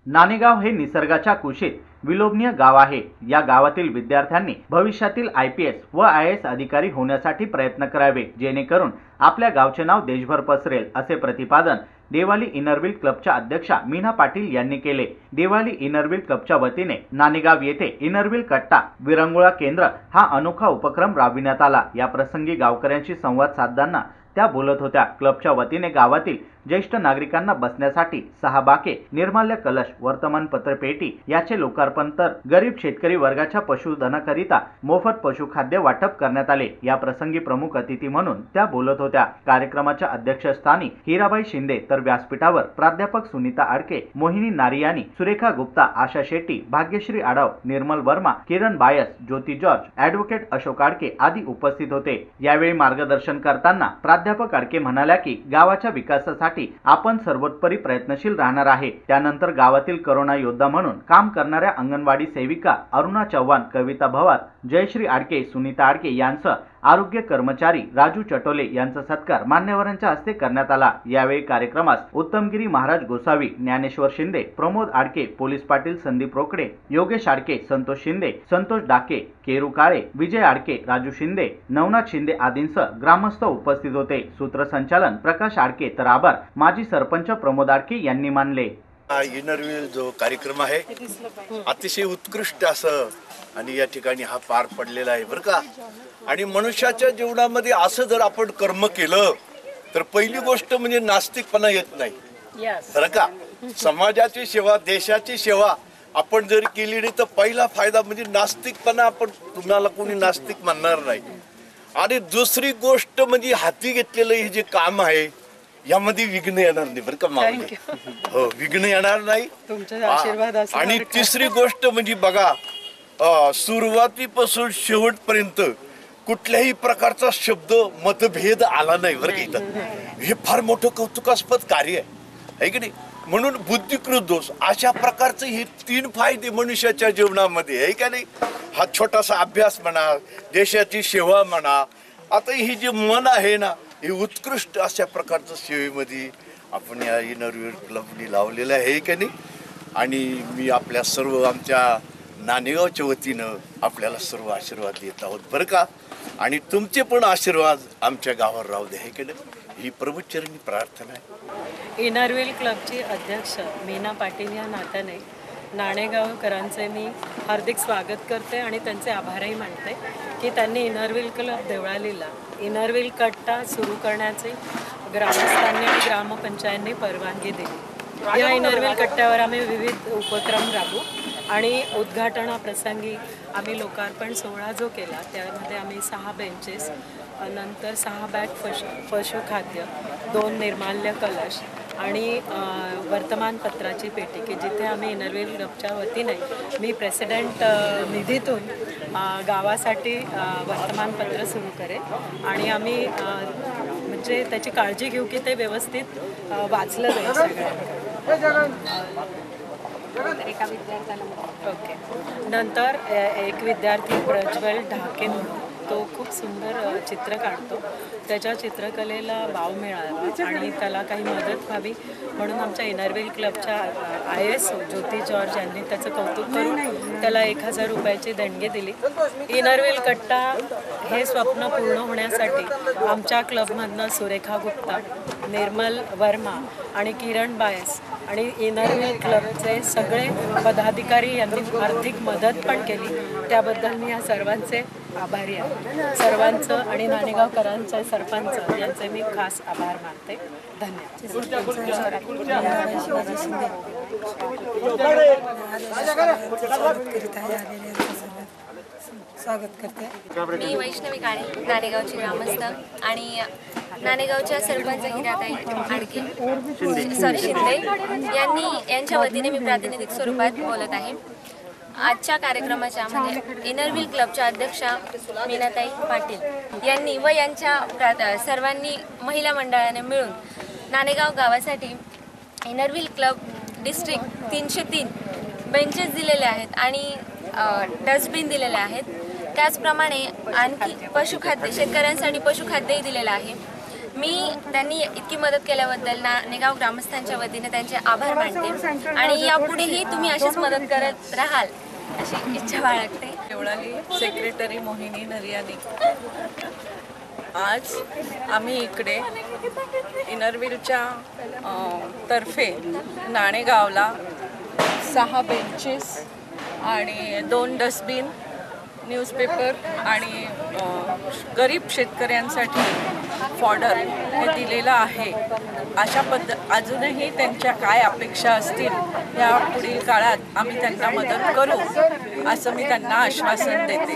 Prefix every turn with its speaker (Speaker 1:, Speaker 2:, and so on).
Speaker 1: नाणेगाव हे निसर्गाच्या कुशीत विलोभनीय गाव आहे। या गावातील विद्यार्थ्यांनी भविष्यातील IPS व IAS अधिकारी होण्यासाठी प्रयत्न करावे, जेणेकरून आपल्या गावचे नाव देशभर पसरेल, असे प्रतिपादन देवाली इनरव्हील क्लबच्या अध्यक्षा मीना पाटील यांनी केले। देवाली इनरव्हील क्लबच्या वतीने नाणेगाव येथे इनरव्हील कट्टा विरंगुळा केंद्र हा अनोखा उपक्रम राबविण्यात आला। या प्रसंगी गावकऱ्यांशी संवाद साधताना त्या बोलत होत्या। क्लबच्या वतीने गावातील ज्येष्ठ नागरिकांना बसण्यासाठी 6 बाके, निर्माल्य कलश, वर्तमानपत्र पेटी याचे लोकार्पण तर गरीब शेतकरी वर्गाच्या पशुधनाकरिता मोफत पशुखाद्य वाटप करण्यात आले। या प्रसंगी प्रमुख अतिथी म्हणून त्या बोलत होत्या। कार्यक्रमाच्या अध्यक्षस्थानी हिराबाई शिंदे तर व्यासपीठावर प्राध्यापक सुनीता आडके, मोहिनी नारियानी, सुरेखा गुप्ता, आशा शेट्टी, भाग्यश्री आडव, निर्मल वर्मा, किरण बायस, ज्योती जॉर्ज, ॲडव्होकेट अशोक आडके आदी उपस्थित होते। यावेळी मार्गदर्शन करताना प्राध्यापक आडके म्हणाल्या की गावाच्या विकासासाठी आपण सर्वोत्तरी प्रयत्नशील राहणार आहे। त्यानंतर गावातील करोना योद्धा म्हणून काम करणाऱ्या अंगणवाडी सेविका अरुणा चव्हाण, कविता भवार, जयश्री आडके, सुनीता आडके यांसह आरोग्य कर्मचारी राजू चटोले यांचा सत्कार मान्यवरांच्या हस्ते करण्यात आला। यावेळी कार्यक्रमास उत्तमगिरी महाराज गोसावी, ज्ञानेश्वर शिंदे, प्रमोद आडके, पोलीस पाटील संदीप रोकडे, योगेश आडके, संतोष शिंदे, संतोष डाके, केरू काळे, विजय आडके, राजू शिंदे, नवनाथ शिंदे आदींसह ग्रामस्थ उपस्थित होते। सूत्रसंचालन प्रकाश आडके तर आभार माजी सरपंच प्रमोद आडके यांनी मानले।
Speaker 2: इनरव्हील जो कार्यक्रम आहे अतिशय उत्कृष्ट असं आणि या ठिकाणी हा पार पडलेला आहे बरं का। आणि मनुष्याच्या जीवनामध्ये असं जर आपण कर्म केलं तर पहिली गोष्ट म्हणजे नास्तिकपणा येत नाही बरं का। समाजाची सेवा, देशाची सेवा आपण जर केली नाही तर पहिला फायदा म्हणजे नास्तिकपणा, आपण तुम्हाला कोणी नास्तिक म्हणणार नाही। आणि दुसरी गोष्ट म्हणजे हाती घेतलेलं हे जे काम आहे यामध्ये विघ्न येणार नाही बरं का माऊली, हो विघ्न येणार नाही तुमचे आशीर्वाद। आणि तिसरी गोष्ट म्हणजे बघा, सुरुवातीपासून शेवटपर्यंत कुठल्याही प्रकारचा शब्द मतभेद आला नाही बरं का इथं। हे फार मोठं कौतुकास्पद कार्य आहे की नाही। म्हणून बुद्धिकृत दोष अशा प्रकारचे हे 3 फायदे मनुष्याच्या जीवनामध्ये आहे का नाही। हा छोटासा अभ्यास म्हणा, देशाची सेवा म्हणा, आता ही जे मन आहे ना हे उत्कृष्ट अशा प्रकारचं सेवेमध्ये आपण या इनरव्हील क्लबनी लावलेलं आहे का नाही। आणि मी आपल्या सर्व आमच्या नाणेगावच्या वतीनं आपल्याला सर्व आशीर्वाद देत आहोत बरं का। आणि तुमचे पण आशीर्वाद आमच्या गावावर राहू दे, हे की नाही, ही प्रभूचरणी प्रार्थना आहे।
Speaker 3: इनरव्हील क्लबची अध्यक्ष मीना पाटील या नात्याने नाणेगावकरांचे मी हार्दिक स्वागत करते आणि त्यांचे आभारही मानते की त्यांनी इनरव्हील क्लब देवळालीला इनरव्हील कट्टा सुरू करण्याचे ग्रामस्थांनी आणि ग्रामपंचायतने परवानगी दिली। या इनरव्हील कट्ट्यावर आम्ही विविध उपक्रम राबवू आणि उद्घाटनाप्रसंगी आम्ही लोकार्पण सोहळा जो केला त्यामध्ये आम्ही 6 बेंचेस, नंतर 6 बॅग पशुखाद्य, 2 निर्माल्य कलश आणि वर्तमानपत्राची पेटी की जिथे आम्ही इनरव्हील क्लबच्या वतीने मी प्रेसिडेंट निधीतून गावासाठी वर्तमानपत्र सुरू करेन आणि आम्ही म्हणजे त्याची काळजी घेऊ की ते व्यवस्थित वाचलं जाईल सगळ्यांना। एका विद्यार्थ्याला ओके। नंतर एक विद्यार्थी प्रज्वल ढाके म्हणून तो खूप सुंदर चित्र काढतो, त्याच्या चित्रकलेला वाव मिळावा आणि त्याला काही मदत व्हावी म्हणून आमच्या इनरव्हील क्लबच्या IAS ज्योती जॉर्ज यांनी त्याचं कौतुक करून त्याला 1000 रुपयाची देणगी दिली। इनरव्हील कट्टा हे स्वप्न पूर्ण होण्यासाठी आमच्या क्लबमधनं सुरेखा गुप्ता, निर्मल वर्मा आणि किरण बायस आणि इनरव्हील क्लबचे सगळे पदाधिकारी यांनी आर्थिक मदत पण केली, त्याबद्दल मी या सर्वांचे आभारी आहे। सर्वांचं आणि नाणेगावकरांचे सरपंच यांचे मी खास आभार मानते। धन्यवाद।
Speaker 4: स्वागत करते। मी वैष्णवी काळे, नाणेगावची ग्रामस्थ आणि नाणेगावच्या सरपंच हिराताई आडके शिंदे यांच्या वतीने मी प्रातिनिधिक स्वरूपात बोलत आहे। आजच्या कार्यक्रमाच्या म्हणजे इनरव्हील क्लबच्या अध्यक्षा मीनाताई पाटील यांनी व यांच्या सर्वांनी महिला मंडळाने मिळून नाणेगाव गावासाठी इनरव्हील क्लब डिस्ट्रिक्ट 303 बेंचेस दिलेले आहेत आणि डस्टबिन दिलेले आहेत। त्याचप्रमाणे आणखी पशुखाद्य शेतकऱ्यांसाठी पशुखाद्यही दिलेलं आहे। त्यांनी इतकी मदत केल्याबद्दल नाणेगाव ग्रामस्थांच्या वतीने त्यांचे आभार मानते आणि यापुढेही तुम्ही अशीच मदत करत राहाल अशी इच्छा बाळगते.
Speaker 5: देवळाली सेक्रेटरी मोहिनी नरियानी. आज आम्ही इकडे इनरव्हीलच्या तर्फे नाणेगावला 6 बेंचेस आणि 2 डस्टबिन, न्यूजपेपर आणि गरीब शेतकऱ्यांसाठी फॉडर हे दिलेलं आहे. अजूनही त्यांच्या काय अपेक्षा असतील या पुढील काळात आम्ही त्यांना मदत करू असं मी त्यांना आश्वासन देते.